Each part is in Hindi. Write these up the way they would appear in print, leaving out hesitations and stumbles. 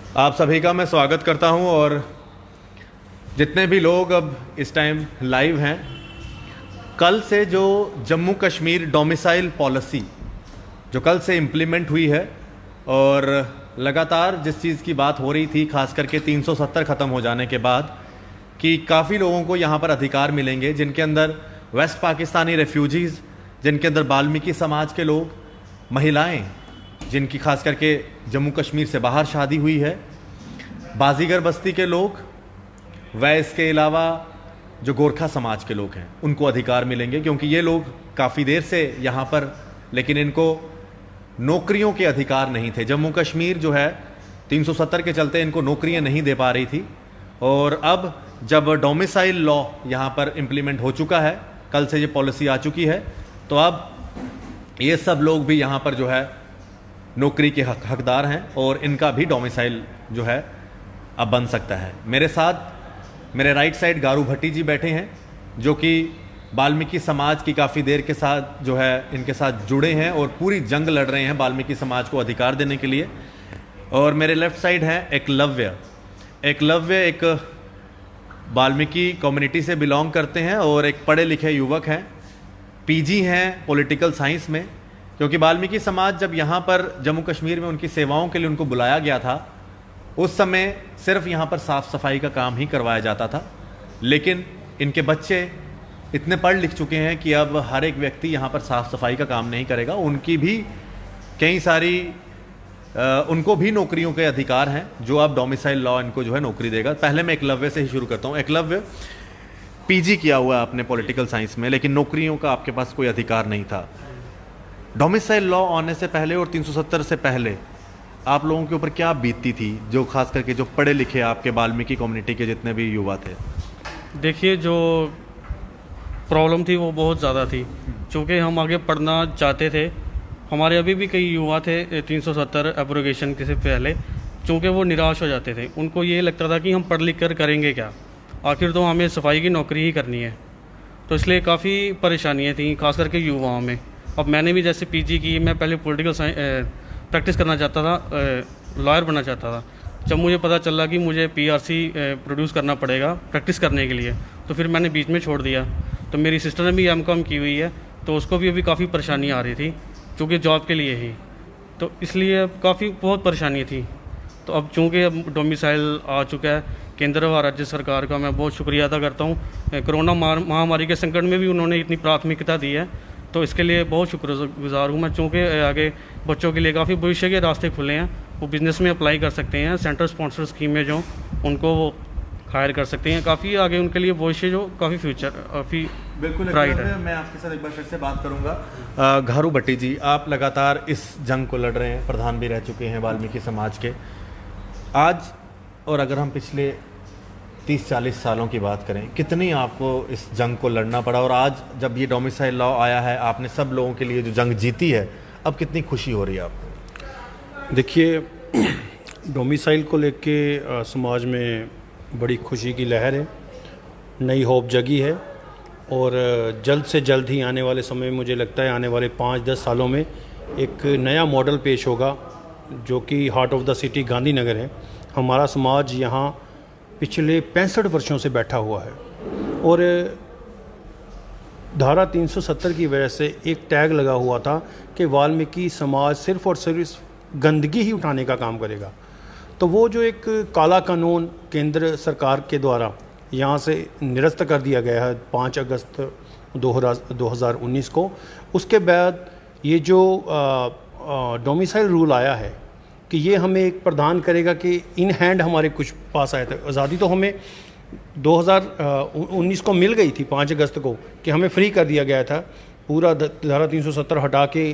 आप सभी का मैं स्वागत करता हूं और जितने भी लोग अब इस टाइम लाइव हैं, कल से जो जम्मू कश्मीर डोमिसाइल पॉलिसी जो कल से इम्प्लीमेंट हुई है और लगातार जिस चीज़ की बात हो रही थी, खास करके 370 ख़त्म हो जाने के बाद, कि काफ़ी लोगों को यहाँ पर अधिकार मिलेंगे, जिनके अंदर वेस्ट पाकिस्तानी रेफ्यूजीज़, जिनके अंदर वाल्मीकि समाज के लोग, महिलाएं जिनकी खास करके जम्मू कश्मीर से बाहर शादी हुई है, बाजीगर बस्ती के लोग, व इसके अलावा जो गोरखा समाज के लोग हैं, उनको अधिकार मिलेंगे। क्योंकि ये लोग काफ़ी देर से यहाँ पर, लेकिन इनको नौकरियों के अधिकार नहीं थे। जम्मू कश्मीर जो है 370 के चलते इनको नौकरियाँ नहीं दे पा रही थी, और अब जब डोमिसाइल लॉ यहाँ पर इम्प्लीमेंट हो चुका है, कल से ये पॉलिसी आ चुकी है, तो अब ये सब लोग भी यहाँ पर जो है नौकरी के हकदार हैं और इनका भी डोमिसाइल जो है अब बन सकता है। मेरे साथ मेरे राइट साइड गारू भट्टी जी बैठे हैं, जो कि वाल्मीकि समाज की काफ़ी देर के साथ जो है इनके साथ जुड़े हैं और पूरी जंग लड़ रहे हैं वाल्मीकि समाज को अधिकार देने के लिए। और मेरे लेफ्ट साइड हैं एकलव्य। एकलव्य एक वाल्मीकि कम्युनिटी से बिलोंग करते हैं और एक पढ़े लिखे युवक हैं, पीजी हैं पॉलिटिकल साइंस में। क्योंकि वाल्मीकि समाज जब यहाँ पर जम्मू कश्मीर में उनकी सेवाओं के लिए उनको बुलाया गया था, उस समय सिर्फ यहाँ पर साफ़ सफाई का काम ही करवाया जाता था। लेकिन इनके बच्चे इतने पढ़ लिख चुके हैं कि अब हर एक व्यक्ति यहाँ पर साफ़ सफाई का काम नहीं करेगा, उनकी भी कई सारी उनको भी नौकरियों के अधिकार हैं, जो अब डोमिसाइल लॉ इनको जो है नौकरी देगा। पहले मैं एकलव्य से ही शुरू करता हूँ। एकलव्य, पीजी किया हुआ है आपने पॉलिटिकल साइंस में, लेकिन नौकरियों का आपके पास कोई अधिकार नहीं था। डोमिसाइल लॉ आने से पहले और 370 से पहले आप लोगों के ऊपर क्या बीतती थी, जो खास करके जो पढ़े लिखे आपके वाल्मीकि कम्युनिटी के जितने भी युवा थे? देखिए, जो प्रॉब्लम थी वो बहुत ज़्यादा थी, चूँकि हम आगे पढ़ना चाहते थे। हमारे अभी भी कई युवा थे 370 एब्रोगेशन के से पहले, चूँकि वो निराश हो जाते थे। उनको ये लगता था कि हम पढ़ लिख कर करेंगे क्या, आखिर तो हमें सफाई की नौकरी ही करनी है। तो इसलिए काफ़ी परेशानियाँ थी, खास करके युवाओं में। अब मैंने भी जैसे पीजी की, मैं पहले पॉलिटिकल प्रैक्टिस करना चाहता था, लॉयर बनना चाहता था। जब मुझे पता चला कि मुझे पीआरसी प्रोड्यूस करना पड़ेगा प्रैक्टिस करने के लिए, तो फिर मैंने बीच में छोड़ दिया। तो मेरी सिस्टर ने भी एमकॉम की हुई है, तो उसको भी अभी काफ़ी परेशानी आ रही थी, चूँकि जॉब के लिए ही। तो इसलिए काफ़ी बहुत परेशानी थी। तो अब चूँकि अब डोमिसाइल आ चुका है, केंद्र व राज्य सरकार का मैं बहुत शुक्रिया अदा करता हूँ। कोरोना महामारी के संकट में भी उन्होंने इतनी प्राथमिकता दी है, तो इसके लिए बहुत शुक्रगुजार हूँ मैं। चूँकि आगे बच्चों के लिए काफ़ी भविष्य के रास्ते खुले हैं, वो बिज़नेस में अप्लाई कर सकते हैं। सेंटर स्पॉन्सर स्कीमें जो उनको वो हायर कर सकते हैं, काफ़ी आगे उनके लिए भविष्य जो काफ़ी फ्यूचर काफ़ी बिल्कुल ब्राइट है। मैं आपके साथ एक बार फिर से बात करूंगा। घारू भट्टी जी, आप लगातार इस जंग को लड़ रहे हैं, प्रधान भी रह चुके हैं वाल्मीकि समाज के आज, और अगर हम पिछले 30-40 सालों की बात करें, कितनी आपको इस जंग को लड़ना पड़ा, और आज जब ये डोमिसाइल लॉ आया है, आपने सब लोगों के लिए जो जंग जीती है, अब कितनी खुशी हो रही है आपको? देखिए, डोमिसाइल को लेके समाज में बड़ी खुशी की लहर है, नई होप जगी है। और जल्द से जल्द ही आने वाले समय में मुझे लगता है आने वाले 5-10 सालों में एक नया मॉडल पेश होगा, जो कि heart of the city Gandhinagar है। हमारा समाज यहाँ पिछले 65 वर्षों से बैठा हुआ है, और धारा 370 की वजह से एक टैग लगा हुआ था कि वाल्मीकि समाज सिर्फ और सिर्फ गंदगी ही उठाने का काम करेगा। तो वो जो एक काला कानून केंद्र सरकार के द्वारा यहाँ से निरस्त कर दिया गया है 5 अगस्त 2019 को, उसके बाद ये जो डोमिसाइल रूल आया है कि ये हमें एक प्रदान करेगा कि इन हैंड हमारे कुछ पास आया था। आज़ादी तो हमें 2019 को मिल गई थी 5 अगस्त को, कि हमें फ्री कर दिया गया था, पूरा धारा 370 हटा के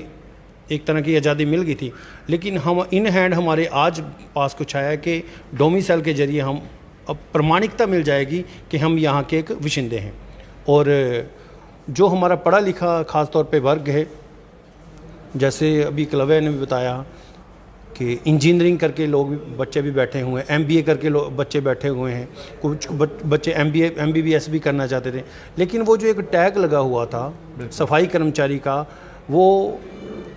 एक तरह की आज़ादी मिल गई थी। लेकिन हम इन हैंड हमारे आज पास कुछ आया है कि डोमिसाइल के ज़रिए हम अब प्रमाणिकता मिल जाएगी कि हम यहाँ के एक विशिंदे हैं। और जो हमारा पढ़ा लिखा ख़ास तौर पे वर्ग है, जैसे अभी कलवे ने भी बताया कि इंजीनियरिंग करके लोग बच्चे भी बैठे हुए हैं, एमबीए करके लोग बच्चे बैठे हुए हैं, कुछ बच्चे एमबीबीएस भी करना चाहते थे। लेकिन वो जो एक टैग लगा हुआ था सफाई कर्मचारी का, वो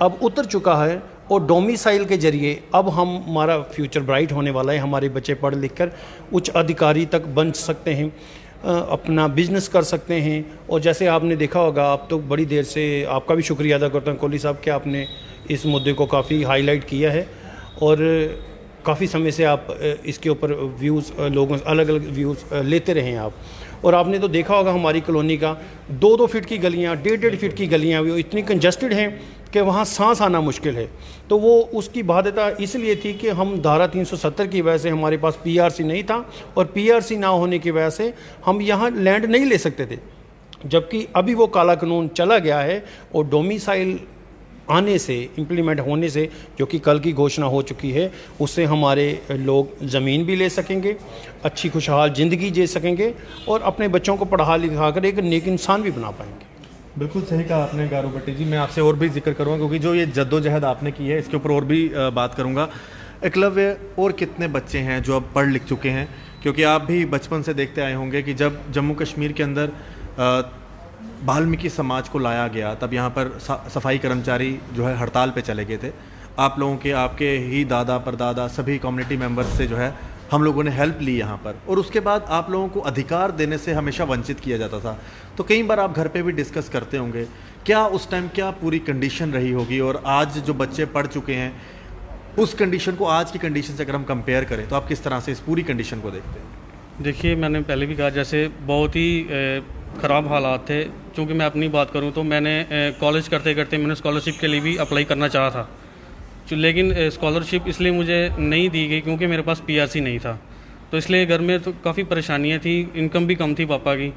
अब उतर चुका है और डोमिसाइल के ज़रिए अब हमारा फ्यूचर ब्राइट होने वाला है। हमारे बच्चे पढ़ लिख कर उच्च अधिकारी तक बन सकते हैं, अपना बिजनेस कर सकते हैं। और जैसे आपने देखा होगा, आप तो बड़ी देर से, आपका भी शुक्रिया अदा करता हूँ कोहली साहब कि आपने इस मुद्दे को काफ़ी हाईलाइट किया है और काफ़ी समय से आप इसके ऊपर व्यूज़, लोगों अलग अलग व्यूज़ लेते रहे हैं आप। और आपने तो देखा होगा हमारी कॉलोनी का 2-2 फीट की गलियाँ, 1.5 फीट की गलियाँ, वो इतनी कंजस्टेड हैं कि वहाँ सांस आना मुश्किल है। तो वो उसकी बाध्यता इसलिए थी कि हम धारा 370 की वजह से हमारे पास पीआरसी नहीं था और पीआरसी ना होने की वजह से हम यहाँ लैंड नहीं ले सकते थे। जबकि अभी वो काला कानून चला गया है और डोमिसाइल आने से, इम्प्लीमेंट होने से, जो कि कल की घोषणा हो चुकी है, उससे हमारे लोग ज़मीन भी ले सकेंगे, अच्छी खुशहाल ज़िंदगी जी सकेंगे और अपने बच्चों को पढ़ा लिखा कर एक नेक इंसान भी बना पाएंगे। बिल्कुल सही कहा आपने गारू भट्टी जी। मैं आपसे और भी जिक्र करूँगा क्योंकि जो ये जद्दोजहद आपने की है इसके ऊपर और भी बात करूँगा। एकलव्य, और कितने बच्चे हैं जो अब पढ़ लिख चुके हैं? क्योंकि आप भी बचपन से देखते आए होंगे कि जब जम्मू कश्मीर के अंदर वाल्मीकि समाज को लाया गया तब यहाँ पर सफाई कर्मचारी जो है हड़ताल पे चले गए थे। आप लोगों के, आपके ही दादा परदादा, सभी कम्युनिटी मेंबर्स से जो है हम लोगों ने हेल्प ली यहाँ पर, और उसके बाद आप लोगों को अधिकार देने से हमेशा वंचित किया जाता था। तो कई बार आप घर पे भी डिस्कस करते होंगे, क्या उस टाइम क्या पूरी कंडीशन रही होगी, और आज जो बच्चे पढ़ चुके हैं उस कंडीशन को आज की कंडीशन से अगर हम कंपेयर करें तो आप किस तरह से इस पूरी कंडीशन को देखते हैं? देखिए, मैंने पहले भी कहा, जैसे बहुत ही ख़राब हालात थे। क्योंकि मैं अपनी बात करूं तो मैंने कॉलेज करते करते मैंने स्कॉलरशिप के लिए भी अप्लाई करना चाहा था, लेकिन स्कॉलरशिप इसलिए मुझे नहीं दी गई क्योंकि मेरे पास पीआरसी नहीं था। तो इसलिए घर में तो काफ़ी परेशानियां थी, इनकम भी कम थी पापा की,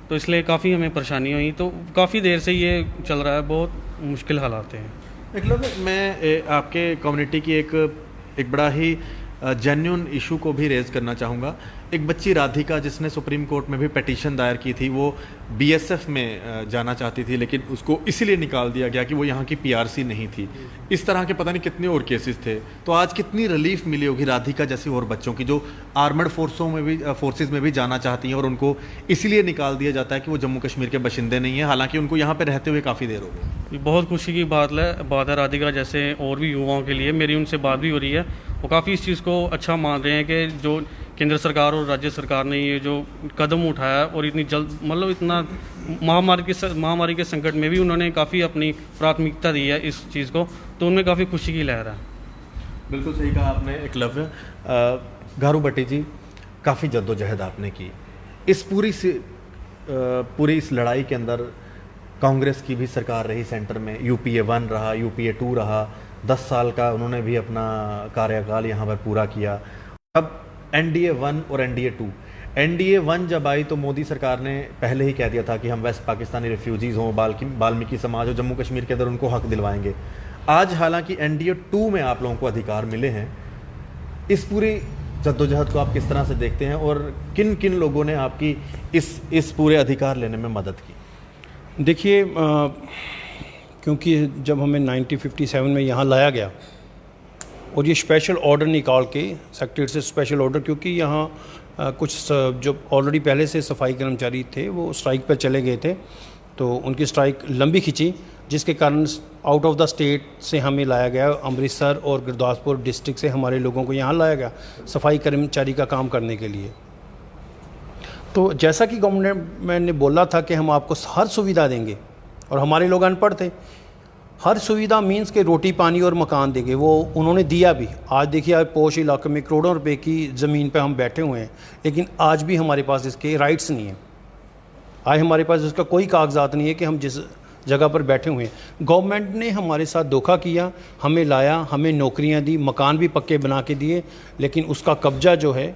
तो इसलिए काफ़ी हमें परेशानियाँ हुई। तो काफ़ी देर से ये चल रहा है, बहुत मुश्किल हालात हैं। मतलब मैं आपके कम्युनिटी की एक बड़ा ही जेन्युइन इशू को भी रेज़ करना चाहूँगा। एक बच्ची राधिका जिसने सुप्रीम कोर्ट में भी पिटीशन दायर की थी, वो बीएसएफ में जाना चाहती थी लेकिन उसको इसीलिए निकाल दिया गया कि वो यहाँ की पीआरसी नहीं थी। इस तरह के पता नहीं कितने और केसेस थे। तो आज कितनी रिलीफ मिली होगी राधिका जैसी और बच्चों की जो आर्मर्ड फोर्सेज में भी जाना चाहती हैं और उनको इसीलिए निकाल दिया जाता है कि वो जम्मू कश्मीर के बाशिंदे नहीं हैं, हालांकि उनको यहाँ पर रहते हुए काफ़ी देर हो गई। ये बहुत खुशी की बात है राधिका जैसे और भी युवाओं के लिए। मेरी उनसे बात भी हो रही है, वो काफ़ी इस चीज़ को अच्छा मान रहे हैं कि जो केंद्र सरकार और राज्य सरकार ने ये जो कदम उठाया और इतनी जल्द, मतलब इतना महामारी के संकट में भी उन्होंने काफ़ी अपनी प्राथमिकता दी है इस चीज़ को, तो उनमें काफ़ी खुशी की लहर है। बिल्कुल सही कहा आपने एकलव्य। गारू भट्टी जी, काफ़ी जद्दोजहद आपने की इस पूरी इस लड़ाई के अंदर। कांग्रेस की भी सरकार रही सेंटर में, यूपीए 1 रहा, यूपीए 2 रहा, 10 साल का उन्होंने भी अपना कार्यकाल यहाँ पर पूरा किया। अब एनडीए 1 और एनडीए 2, एनडीए 1 जब आई तो मोदी सरकार ने पहले ही कह दिया था कि हम वेस्ट पाकिस्तानी रिफ्यूजीज़ हों, वाल्मीकि समाज हो, जम्मू कश्मीर के अंदर उनको हक दिलवाएंगे। आज हालांकि एनडीए 2 में आप लोगों को अधिकार मिले हैं, इस पूरी जद्दोजहद को आप किस तरह से देखते हैं और किन किन लोगों ने आपकी इस पूरे अधिकार लेने में मदद की? देखिए, क्योंकि जब हमें 1957 में यहाँ लाया गया और ये स्पेशल ऑर्डर निकाल के, सेक्रेटरी से स्पेशल ऑर्डर, क्योंकि यहाँ कुछ जो ऑलरेडी पहले से सफाई कर्मचारी थे वो स्ट्राइक पर चले गए थे, तो उनकी स्ट्राइक लंबी खिंची, जिसके कारण आउट ऑफ द स्टेट से हमें लाया गया। अमृतसर और गुरदासपुर डिस्ट्रिक्ट से हमारे लोगों को यहाँ लाया गया सफाई कर्मचारी का काम करने के लिए। तो जैसा कि गवर्नमेंट ने बोला था कि हम आपको हर सुविधा देंगे, और हमारे लोग अनपढ़ थे, हर सुविधा मीन्स के रोटी पानी और मकान देंगे, वो उन्होंने दिया भी। आज देखिए, आज पोश इलाके में करोड़ों रुपए की ज़मीन पे हम बैठे हुए हैं, लेकिन आज भी हमारे पास इसके राइट्स नहीं हैं। आज हमारे पास इसका कोई कागजात नहीं है कि हम जिस जगह पर बैठे हुए हैं। गवर्नमेंट ने हमारे साथ धोखा किया, हमें लाया, हमें नौकरियां दी, मकान भी पक्के बना के दिए, लेकिन उसका कब्जा जो है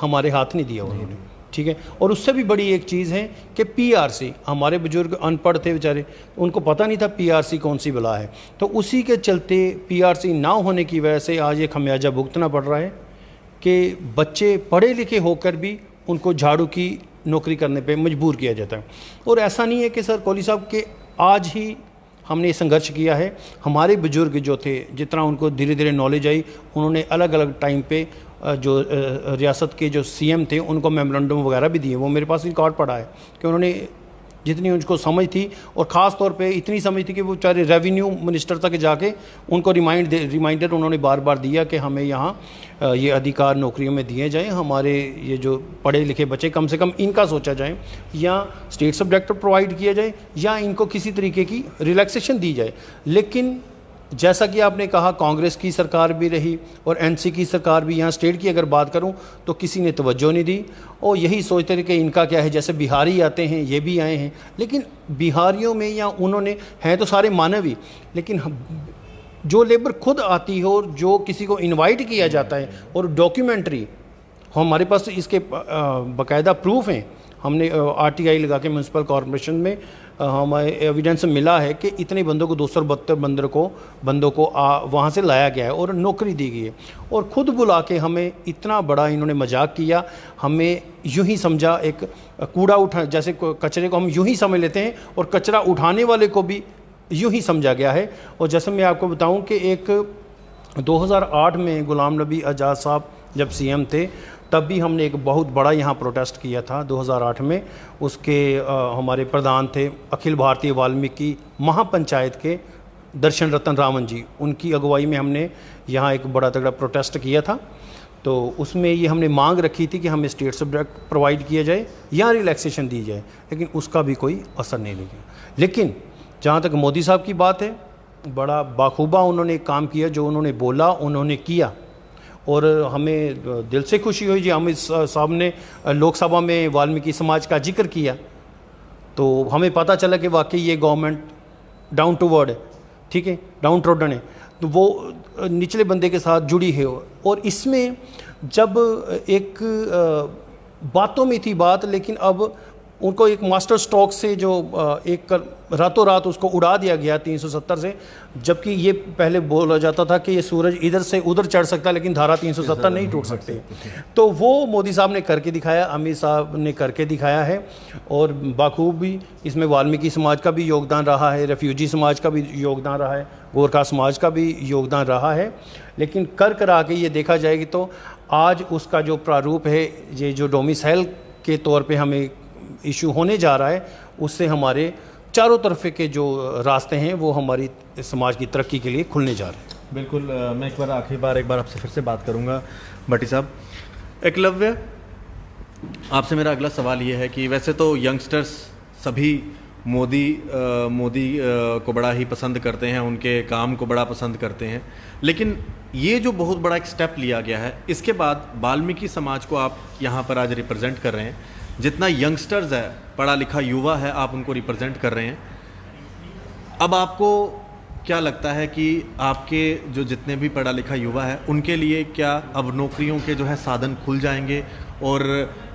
हमारे हाथ नहीं दिया उन्होंने। ठीक है। और उससे भी बड़ी एक चीज़ है कि पीआरसी, हमारे बुजुर्ग अनपढ़ थे बेचारे, उनको पता नहीं था पीआरसी कौन सी बला है, तो उसी के चलते पीआरसी ना होने की वजह से आज ये खमियाजा भुगतना पड़ रहा है कि बच्चे पढ़े लिखे होकर भी उनको झाड़ू की नौकरी करने पे मजबूर किया जाता है। और ऐसा नहीं है कि सर कोहली साहब के आज ही हमने संघर्ष किया है। हमारे बुजुर्ग जो थे, जितना उनको धीरे धीरे नॉलेज आई, उन्होंने अलग अलग टाइम पे जो रियासत के जो सीएम थे उनको मेमोरेंडम वगैरह भी दिए। वो मेरे पास रिकॉर्ड पड़ा है कि उन्होंने जितनी उनको समझ थी, और ख़ास तौर पे इतनी समझ थी कि वो बेचारे रेवेन्यू मिनिस्टर तक जाके उनको रिमाइंडर उन्होंने बार बार दिया कि हमें यहाँ ये अधिकार नौकरियों में दिए जाएं, हमारे ये जो पढ़े लिखे बच्चे कम से कम इनका सोचा जाए, या स्टेट सब्जेक्ट प्रोवाइड किया जाए, या इनको किसी तरीके की रिलैक्सेशन दी जाए। लेकिन जैसा कि आपने कहा, कांग्रेस की सरकार भी रही और एनसी की सरकार भी, यहाँ स्टेट की अगर बात करूँ तो किसी ने तवज्जो नहीं दी, और यही सोचते थे कि इनका क्या है, जैसे बिहारी आते हैं ये भी आए हैं। लेकिन बिहारियों में या उन्होंने हैं तो सारे मानवी, लेकिन जो लेबर खुद आती हो और जो किसी को इनवाइट किया जाता है, और डॉक्यूमेंट्री हमारे पास तो इसके बाकायदा प्रूफ हैं, हमने आरटीआई लगा के म्यूनसिपल कॉर्पोरेशन में हमें एविडेंस मिला है कि इतने बंदों को 272 बंदों को वहाँ से लाया गया है और नौकरी दी गई है। और ख़ुद बुला के हमें इतना बड़ा इन्होंने मजाक किया, हमें यूं ही समझा एक कूड़ा उठा, जैसे कचरे को हम यूं ही समझ लेते हैं, और कचरा उठाने वाले को भी यूं ही समझा गया है। और जैसे मैं आपको बताऊं कि एक 2008 में गुलाम नबी आज़ाद साहब जब सीएम थे, तब भी हमने एक बहुत बड़ा यहाँ प्रोटेस्ट किया था 2008 में। उसके हमारे प्रधान थे अखिल भारतीय वाल्मीकि महापंचायत के दर्शन रतन रावण जी, उनकी अगुवाई में हमने यहाँ एक बड़ा तगड़ा प्रोटेस्ट किया था। तो उसमें ये हमने मांग रखी थी कि हमें स्टेट सब्जेक्ट प्रोवाइड किया जाए या रिलैक्सेशन दी जाए, लेकिन उसका भी कोई असर नहीं लगा। लेकिन जहाँ तक मोदी साहब की बात है, बड़ा बाखूबा उन्होंने काम किया, जो उन्होंने बोला उन्होंने किया, और हमें दिल से खुशी हुई। जी अमित साहब ने लोकसभा में वाल्मीकि समाज का जिक्र किया, तो हमें पता चला कि वाकई ये गवर्नमेंट डाउन टू वर्ड है, ठीक है, डाउन ट्रोडन है, तो वो निचले बंदे के साथ जुड़ी है। और इसमें जब एक बातों में थी बात, लेकिन अब उनको एक मास्टर स्ट्रोक से जो एक रातों रात उसको उड़ा दिया गया 370 से, जबकि ये पहले बोला जाता था कि ये सूरज इधर से उधर चढ़ सकता है लेकिन धारा 370 नहीं टूट सकते। तो वो मोदी साहब ने करके दिखाया, अमित साहब ने करके दिखाया है, और बाखूबी इसमें वाल्मीकि समाज का भी योगदान रहा है, रेफ्यूजी समाज का भी योगदान रहा है, गोरखा समाज का भी योगदान रहा है। लेकिन कर करा के ये देखा जाएगी तो आज उसका जो प्रारूप है, ये जो डोमिसाइल के तौर पर हमें इशू होने जा रहा है, उससे हमारे चारों तरफ के जो रास्ते हैं वो हमारी समाज की तरक्की के लिए खुलने जा रहे हैं। बिल्कुल। मैं एक बार आपसे फिर से बात करूंगा भट्टी साहब। एकलव्य, आपसे मेरा अगला सवाल ये है कि वैसे तो यंगस्टर्स सभी मोदी को बड़ा ही पसंद करते हैं, उनके काम को बड़ा पसंद करते हैं, लेकिन ये जो बहुत बड़ा एक स्टेप लिया गया है, इसके बाद वाल्मीकि समाज को आप यहाँ पर आज रिप्रेजेंट कर रहे हैं, जितना यंगस्टर्स है, पढ़ा लिखा युवा है, आप उनको रिप्रेजेंट कर रहे हैं। अब आपको क्या लगता है कि आपके जो जितने भी पढ़ा लिखा युवा है, उनके लिए क्या अब नौकरियों के जो है साधन खुल जाएंगे, और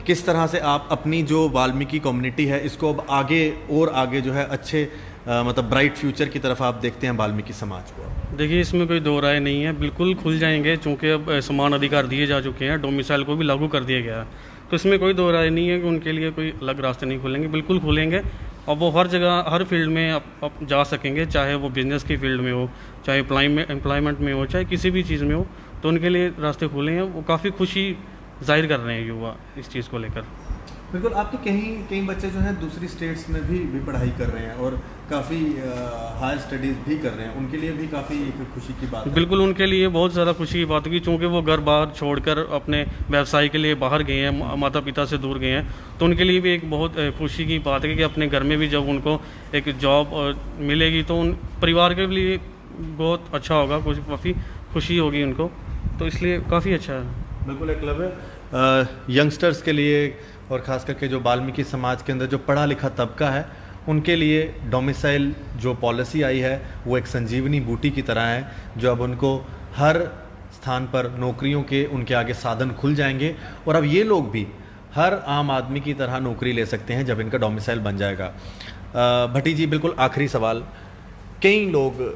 किस तरह से आप अपनी जो वाल्मीकि कम्युनिटी है इसको अब आगे जो है अच्छे मतलब ब्राइट फ्यूचर की तरफ आप देखते हैं वाल्मीकि समाज को? देखिए, इसमें कोई दो राय नहीं है, बिल्कुल खुल जाएंगे, चूँकि अब समान अधिकार दिए जा चुके हैं, डोमिसाइल को भी लागू कर दिया गया है, तो इसमें कोई दो राय नहीं है कि उनके लिए कोई अलग रास्ते नहीं खुलेंगे, बिल्कुल खुलेंगे। और वो हर जगह हर फील्ड में अब जा सकेंगे, चाहे वो बिज़नेस की फील्ड में हो, चाहे एम्प्लॉयमेंट में हो, चाहे किसी भी चीज़ में हो, तो उनके लिए रास्ते खुले हैं। वो काफ़ी खुशी जाहिर कर रहे हैं युवा इस चीज़ को लेकर। बिल्कुल। आपके कई बच्चे जो हैं दूसरी स्टेट्स में भी पढ़ाई कर रहे हैं और काफ़ी हायर स्टडीज़ भी कर रहे हैं, उनके लिए भी काफ़ी एक खुशी की बात है। बिल्कुल, उनके लिए बहुत ज़्यादा खुशी की बात होगी, चूँकि वो घर बाहर छोड़कर अपने व्यवसाय के लिए बाहर गए हैं, माता पिता से दूर गए हैं, तो उनके लिए भी एक बहुत खुशी की बात है कि अपने घर में भी जब उनको एक जॉब मिलेगी तो उन परिवार के लिए बहुत अच्छा होगा, काफ़ी खुशी होगी उनको, तो इसलिए काफ़ी अच्छा है। बिल्कुल। एकलव्य, यंगस्टर्स के लिए और ख़ास करके जो वाल्मीकि समाज के अंदर जो पढ़ा लिखा तबका है, उनके लिए डोमिसाइल जो पॉलिसी आई है वो एक संजीवनी बूटी की तरह है, जो अब उनको हर स्थान पर नौकरियों के उनके आगे साधन खुल जाएंगे, और अब ये लोग भी हर आम आदमी की तरह नौकरी ले सकते हैं जब इनका डोमिसाइल बन जाएगा। भट्टी जी, बिल्कुल आखिरी सवाल। कई लोग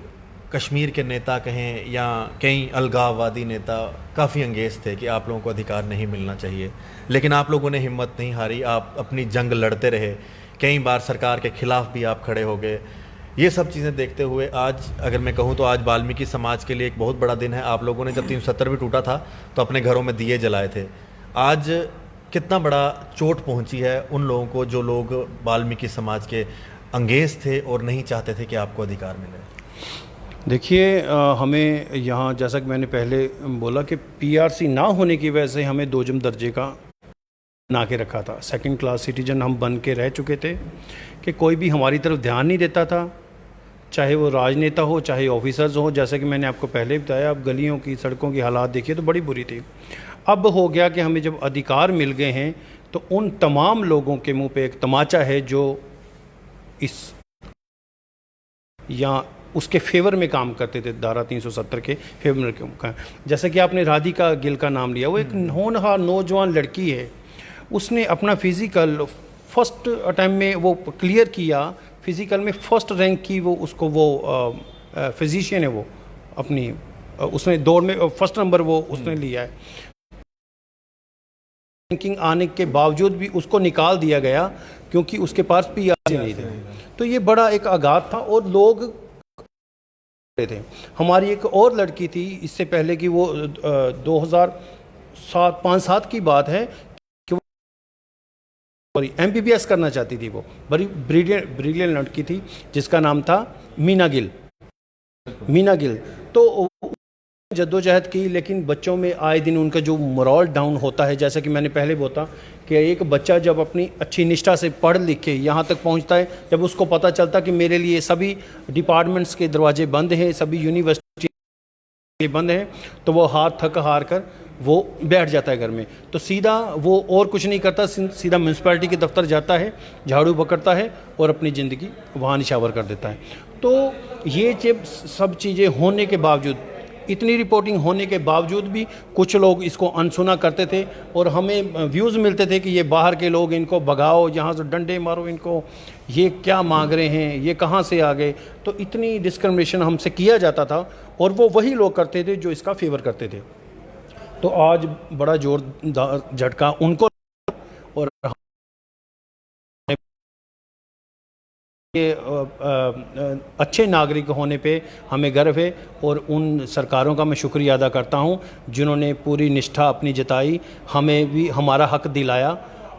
कश्मीर के नेता कहें या कई अलगाववादी नेता काफ़ी अंगेज थे कि आप लोगों को अधिकार नहीं मिलना चाहिए, लेकिन आप लोगों ने हिम्मत नहीं हारी, आप अपनी जंग लड़ते रहे, कई बार सरकार के खिलाफ भी आप खड़े हो गए। ये सब चीज़ें देखते हुए आज अगर मैं कहूँ तो आज वाल्मीकि समाज के लिए एक बहुत बड़ा दिन है। आप लोगों ने जब 370 भी टूटा था तो अपने घरों में दिए जलाए थे। आज कितना बड़ा चोट पहुंची है उन लोगों को जो लोग वाल्मीकि समाज के अंगेज थे और नहीं चाहते थे कि आपको अधिकार मिले? देखिए, हमें यहाँ जैसा कि मैंने पहले बोला कि पीआरसी ना होने की वजह से हमें दोजम दर्जे का बना के रखा था। सेकंड क्लास सिटीजन हम बन के रह चुके थे कि कोई भी हमारी तरफ ध्यान नहीं देता था, चाहे वो राजनेता हो चाहे ऑफिसर्स हो। जैसे कि मैंने आपको पहले बताया, अब गलियों की सड़कों की हालात देखिए तो बड़ी बुरी थी। अब हो गया कि हमें जब अधिकार मिल गए हैं तो उन तमाम लोगों के मुंह पे एक तमाचा है जो इस या उसके फेवर में काम करते थे, धारा 370 के फेवर में काम। जैसे कि आपने राधिका गिल का नाम लिया, वो एक होनहार नौजवान लड़की है। उसने अपना फिज़िकल फर्स्ट अटैम्प्ट में वो क्लियर किया, फिज़िकल में फर्स्ट रैंक की। वो उसको वो फिजिशियन है, वो अपनी उसने दौड़ में फर्स्ट नंबर वो उसने लिया है। रैंकिंग आने के बावजूद भी उसको निकाल दिया गया क्योंकि उसके पास पीआरसी नहीं थे। तो ये बड़ा एक आघात था और लोग थे। हमारी एक और लड़की थी इससे पहले कि वो 2005-7 की बात है कि वो एमबीबीएस करना चाहती थी। वो बड़ी ब्रिलियंट लड़की थी जिसका नाम था मीना गिल। तो जद्दोजहद की, लेकिन बच्चों में आए दिन उनका जो मोरल डाउन होता है, जैसा कि मैंने पहले बोला कि एक बच्चा जब अपनी अच्छी निष्ठा से पढ़ लिख के यहाँ तक पहुँचता है, जब उसको पता चलता कि मेरे लिए सभी डिपार्टमेंट्स के दरवाजे बंद हैं, सभी यूनिवर्सिटी बंद हैं, तो वो थक हार कर वो बैठ जाता है घर में। तो सीधा वो और कुछ नहीं करता, सीधा म्यूनसिपैलिटी के दफ्तर जाता है, झाड़ू पकड़ता है और अपनी ज़िंदगी वहाँ निछावर कर देता है। तो ये जब सब चीज़ें होने के बावजूद, इतनी रिपोर्टिंग होने के बावजूद भी कुछ लोग इसको अनसुना करते थे और हमें व्यूज़ मिलते थे कि ये बाहर के लोग, इनको भगाओ, यहाँ से डंडे मारो इनको, ये क्या मांग रहे हैं, ये कहाँ से आ गए। तो इतनी डिस्क्रिमिनेशन हमसे किया जाता था और वो वही लोग करते थे जो इसका फेवर करते थे। तो आज बड़ा जोरदार झटका उनको और अच्छे नागरिक होने पे हमें गर्व है और उन सरकारों का मैं शुक्रिया अदा करता हूं जिन्होंने पूरी निष्ठा अपनी जताई, हमें भी हमारा हक दिलाया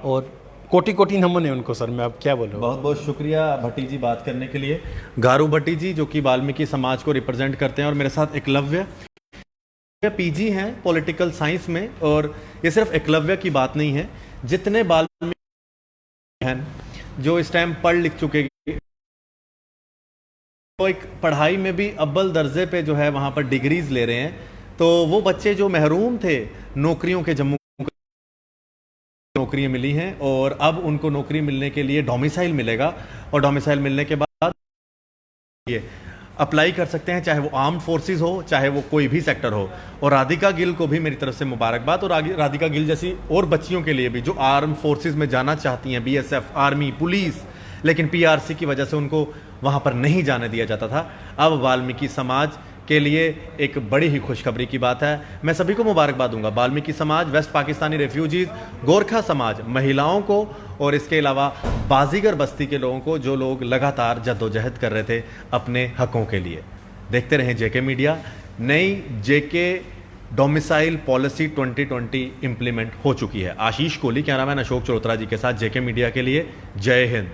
और कोटि कोटि नमन है उनको। सर मैं अब क्या बोलूं। बहुत बहुत शुक्रिया भट्टी जी बात करने के लिए। गारू भट्टी जी जो कि वाल्मीकि समाज को रिप्रेजेंट करते हैं, और मेरे साथ एकलव्य पीजी हैं पॉलिटिकल साइंस में। और ये सिर्फ एकलव्य की बात नहीं है, जितने वाल्मीकि हैं जो इस टाइम पढ़ लिख चुके, तो एक पढ़ाई में भी अव्वल दर्जे पे जो है वहाँ पर डिग्रीज ले रहे हैं। तो वो बच्चे जो महरूम थे नौकरियों के, जम्मू नौकरियाँ मिली हैं और अब उनको नौकरी मिलने के लिए डोमिसाइल मिलेगा और डोमिसाइल मिलने के बाद ये अप्लाई कर सकते हैं, चाहे वो आर्म्ड फोर्सेस हो चाहे वो कोई भी सेक्टर हो। और राधिका गिल को भी मेरी तरफ से मुबारकबाद। और राधिका गिल जैसी और बच्चियों के लिए भी जो आर्म फोर्सेस में जाना चाहती हैं, बीएसएफ, आर्मी, पुलिस, लेकिन पीआरसी की वजह से उनको वहां पर नहीं जाने दिया जाता था। अब वाल्मीकि समाज के लिए एक बड़ी ही खुशखबरी की बात है। मैं सभी को मुबारकबाद दूंगा, वाल्मीकि समाज, वेस्ट पाकिस्तानी रेफ्यूजीज, गोरखा समाज, महिलाओं को और इसके अलावा बाजीगर बस्ती के लोगों को, जो लोग लगातार जद्दोजहद कर रहे थे अपने हकों के लिए। देखते रहें जेके मीडिया। नई जेके डोमिसाइल पॉलिसी 2020 इंप्लीमेंट हो चुकी है। आशीष कोहली, कैमरामैन अशोक चरोत्रा जी के साथ जेके मीडिया के लिए जय हिंद।